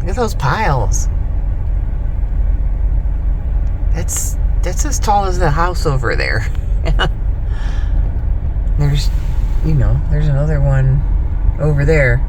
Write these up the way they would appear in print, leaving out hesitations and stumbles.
Look at those piles. That's as tall as the house over there. There's another one over there.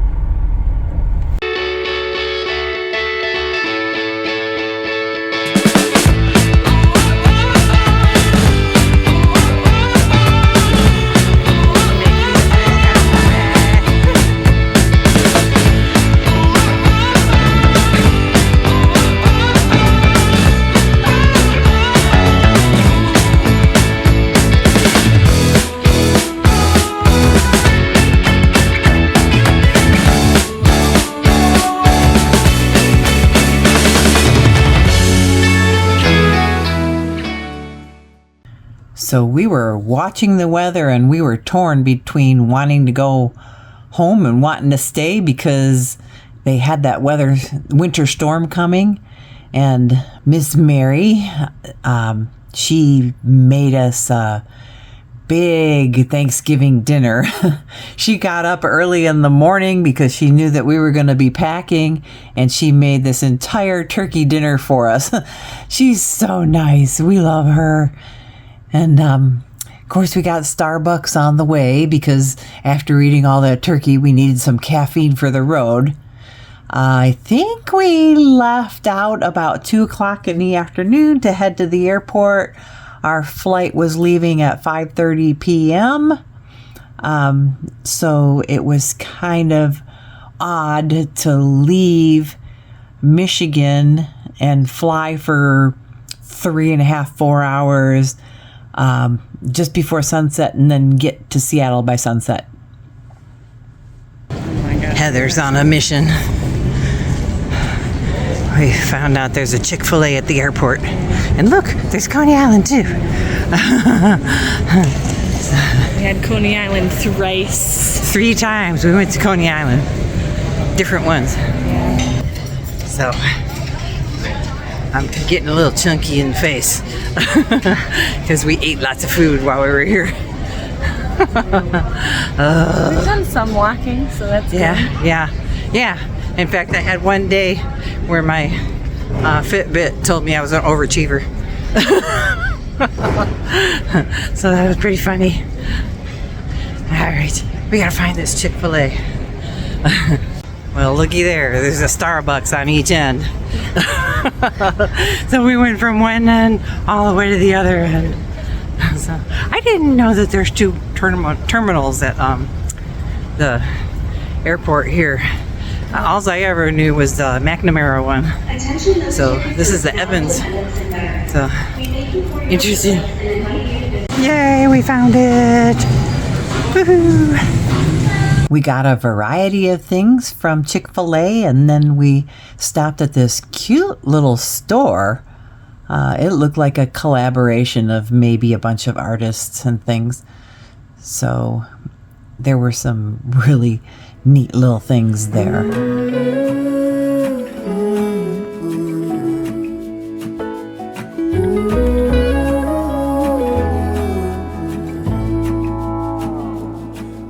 So we were watching the weather and we were torn between wanting to go home and wanting to stay because they had that winter storm coming. And Miss Mary, she made us a big Thanksgiving dinner. She got up early in the morning because she knew that we were going to be packing, and she made this entire turkey dinner for us. She's so nice. We love her. And, of course, we got Starbucks on the way because after eating all that turkey, we needed some caffeine for the road. I think we left out about 2 o'clock in the afternoon to head to the airport. Our flight was leaving at 5:30 p.m. So it was kind of odd to leave Michigan and fly for 3.5, 4 hours just before sunset and then get to Seattle by sunset. Oh my God. Heather's on a mission. We found out there's a Chick-fil-A at the airport. And look, there's Coney Island too. We had Coney Island thrice. 3 times we went to Coney Island. Different ones. So I'm getting a little chunky in the face because we ate lots of food while we were here. We've done some walking, so that's good. Yeah. In fact, I had one day where my Fitbit told me I was an overachiever. So that was pretty funny. All right, we gotta find this Chick-fil-A. Well, looky there. There's a Starbucks on each end. So we went from one end all the way to the other end. So I didn't know that there's 2 terminals at the airport here. All I ever knew was the McNamara one. So this is the Evans. So interesting. Yay, we found it. Woohoo. We got a variety of things from Chick-fil-A, and then we stopped at this cute little store. It looked like a collaboration of maybe a bunch of artists and things. So there were some really neat little things there.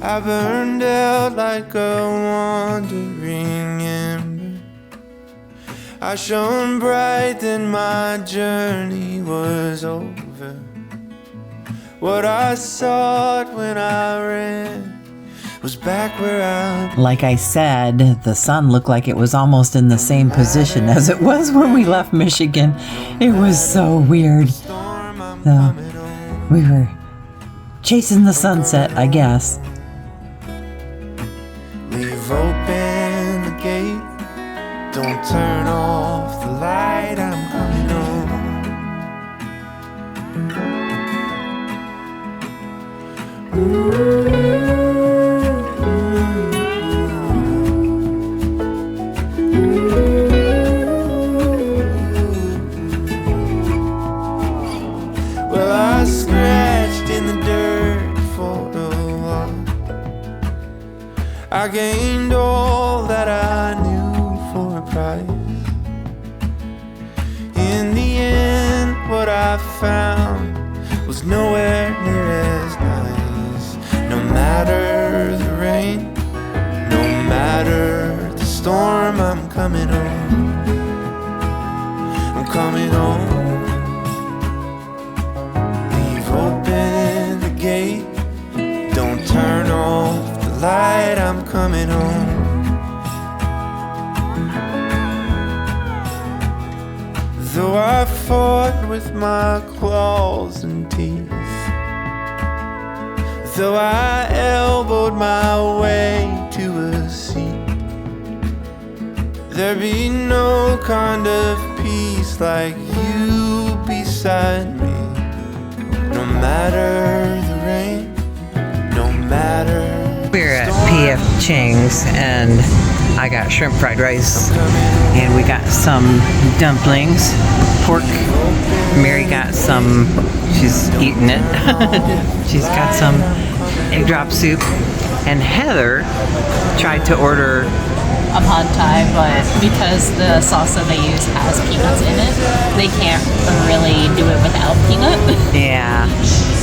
I burned out like a wandering ember. I shone bright, then my journey was over. What I sought when I ran was back where I... Like I said, the sun looked like it was almost in the same position as it was when we left Michigan. It was so weird. So we were chasing the sunset, I guess. Leave open the gate. Don't turn off the light. I'm coming home. Well, I scratched in the dirt for a while. I gained all that I knew for a price. In the end, what I found was nowhere near as nice. No matter the rain, no matter the storm, storm, I'm coming home. I'm coming home. Leave open the gate, don't turn off the light, I'm coming home. Though I fought with my claws and teeth, though I elbowed my way to a seat, there be no kind of peace like you beside me. No matter the rain, no matter. We're at PF Chang's and I got shrimp fried rice and we got some dumplings, pork. Mary got some, she's eating it. She's got some egg drop soup. And Heather tried to order a pad thai, but because the salsa they use has peanuts in it, they can't really do it without peanut. Yeah.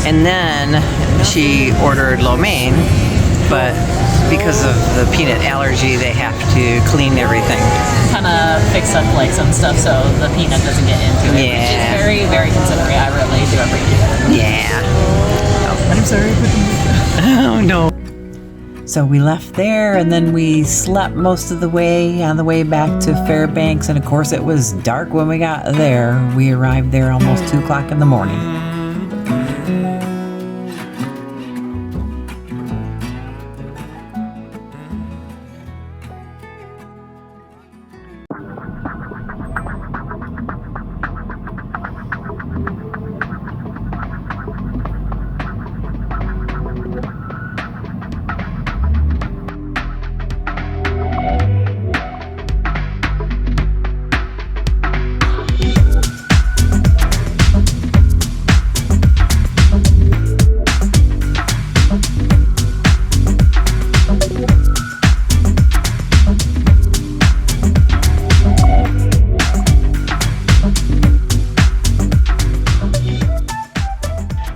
And then she ordered lo mein, but because of the peanut allergy, they have to clean everything. Kind of fix up like some stuff so the peanut doesn't get into it. Yeah. She's very, very considerate. I really do appreciate it. Yeah. Oh, I'm sorry. Oh no. So we left there and then we slept most of the way on the way back to Fairbanks, and of course it was dark when we got there. We arrived there almost 2 o'clock in the morning.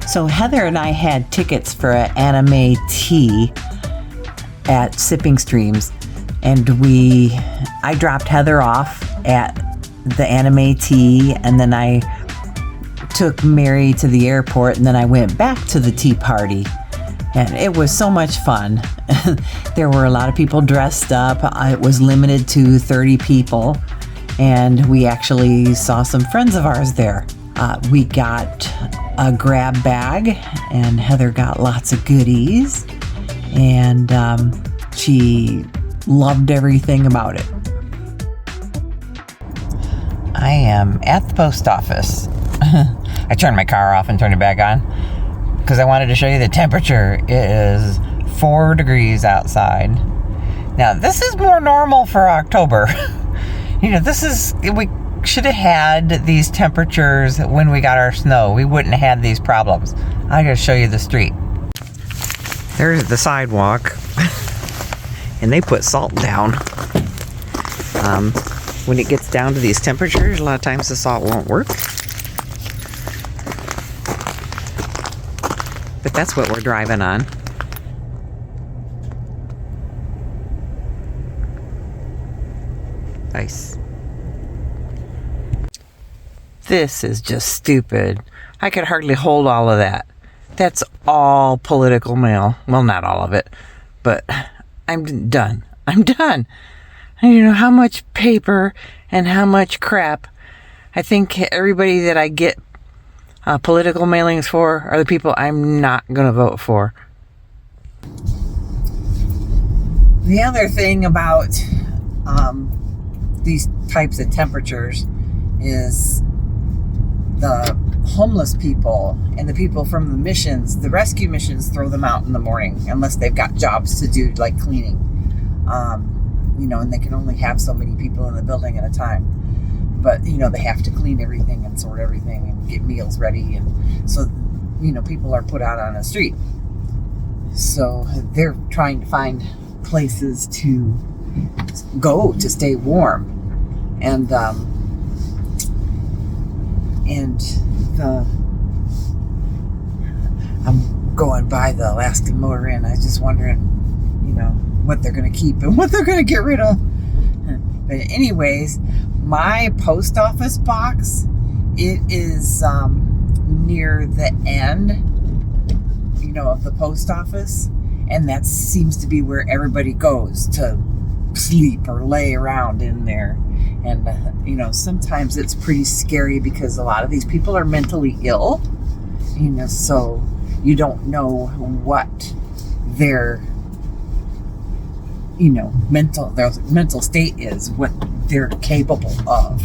So Heather and I had tickets for an anime tea at Sipping Streams, and I dropped Heather off at the anime tea, and then I took Mary to the airport, and then I went back to the tea party, and it was so much fun. There were a lot of people dressed up. It was limited to 30 people, and we actually saw some friends of ours there. We got a grab bag, and Heather got lots of goodies, and she loved everything about it. I am at the post office. I turned my car off and turned it back on because I wanted to show you the temperature. It is 4 degrees outside. Now, this is more normal for October. We should have had these temperatures when we got our snow. We wouldn't have had these problems. I gotta show you the street. There's the sidewalk. And they put salt down. When it gets down to these temperatures, a lot of times the salt won't work. But that's what we're driving on. Nice. This is just stupid. I could hardly hold all of that. That's all political mail. Well, not all of it, but I'm done. I'm done. You know how much paper and how much crap. I think everybody that I get political mailings for are the people I'm not going to vote for. The other thing about these types of temperatures is the homeless people and the people from the missions, the rescue missions, throw them out in the morning unless they've got jobs to do, like cleaning. And they can only have so many people in the building at a time. But, they have to clean everything and sort everything and get meals ready. And so, people are put out on the street. So they're trying to find places to go to stay warm. I'm going by the Alaskan Motor Inn. I was just wondering, what they're going to keep and what they're going to get rid of. But anyways, my post office box, it is near the end, of the post office. And that seems to be where everybody goes to sleep or lay around in there. And, sometimes it's pretty scary because a lot of these people are mentally ill, so you don't know what their mental state is, what they're capable of.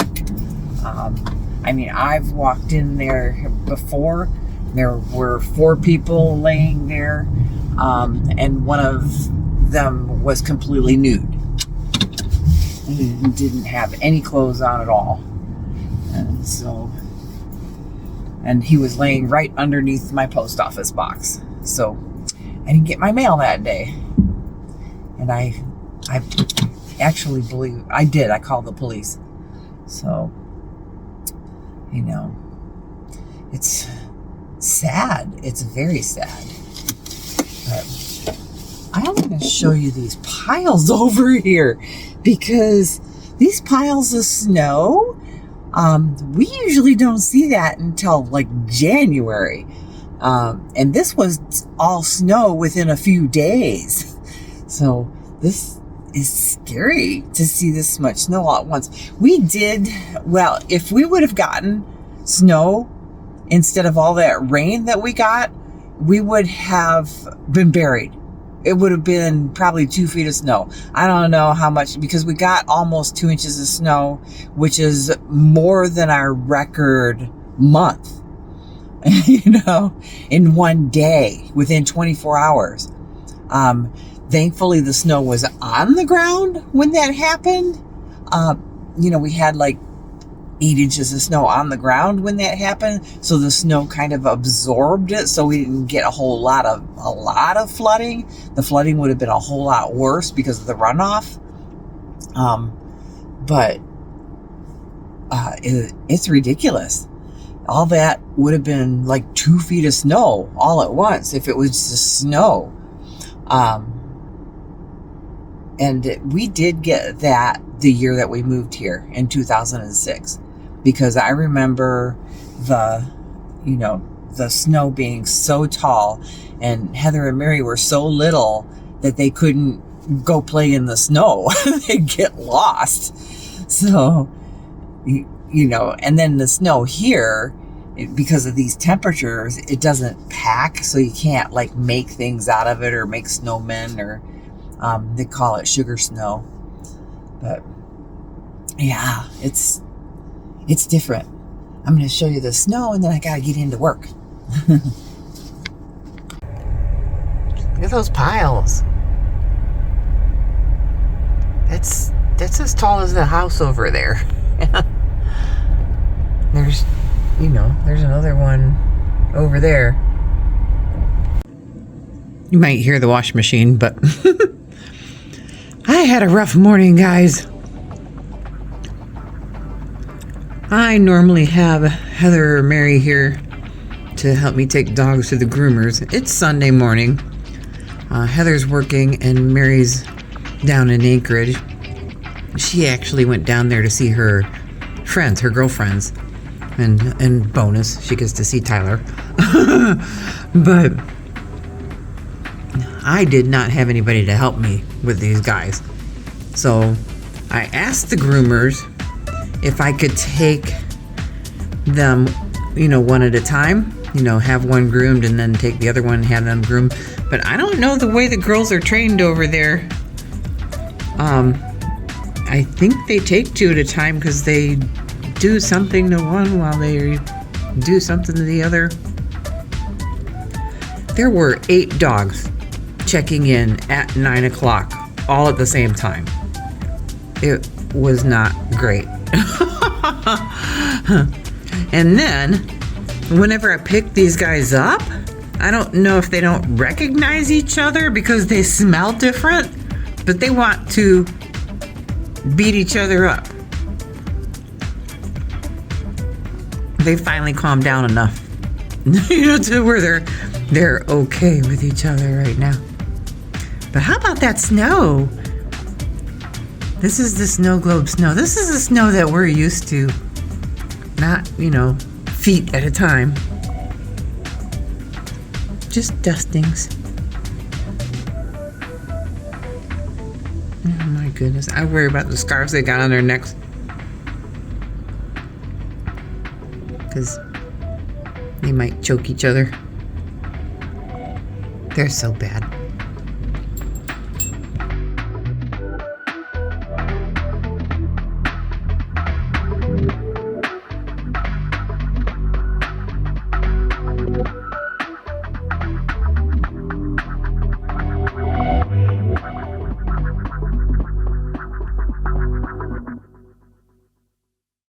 I've walked in there before. There were 4 people laying there, and one of them was completely nude. He didn't have any clothes on at all. And he was laying right underneath my post office box. So I didn't get my mail that day. And I actually believe I did. I called the police. So, it's sad. It's very sad. But I'm going to show you these piles over here, because these piles of snow, we usually don't see that until like January. And this was all snow within a few days. So this is scary to see this much snow all at once. If we would have gotten snow instead of all that rain that we got, we would have been buried. It would have been probably 2 feet of snow. I don't know how much, because we got almost 2 inches of snow, which is more than our record month, in one day, within 24 hours. Thankfully, the snow was on the ground when that happened. We had like 8 inches of snow on the ground when that happened, so the snow kind of absorbed it, so we didn't get a lot of flooding. The flooding would have been a whole lot worse because of the runoff. But it's ridiculous. All that would have been like 2 feet of snow all at once if it was just snow. And we did get that the year that we moved here in 2006, because I remember the snow being so tall, and Heather and Mary were so little that they couldn't go play in the snow. They'd get lost. So, and then the snow here, because of these temperatures, it doesn't pack, so you can't like make things out of it or make snowmen, or they call it sugar snow. But yeah, it's different. I'm going to show you the snow, and then I got to get into work. Look at those piles. That's as tall as the house over there. There's another one over there. You might hear the washing machine, but I had a rough morning, guys. I normally have Heather or Mary here to help me take dogs to the groomers. It's Sunday morning. Heather's working and Mary's down in Anchorage. She actually went down there to see her friends, her girlfriends. And bonus, she gets to see Tyler. But I did not have anybody to help me with these guys. So I asked the groomers if I could take them, one at a time, have one groomed and then take the other one and have them groomed. But I don't know the way the girls are trained over there. I think they take 2 at a time, because they do something to one while they do something to the other. There were 8 dogs checking in at 9 o'clock, all at the same time. It was not great. And then, whenever I pick these guys up, I don't know if they don't recognize each other because they smell different, but they want to beat each other up. They finally calmed down enough, to where they're okay with each other right now. But how about that snow? This is the snow globe snow. This is the snow that we're used to. Not, feet at a time. Just dustings. Oh my goodness. I worry about the scarves they got on their necks. Because they might choke each other. They're so bad.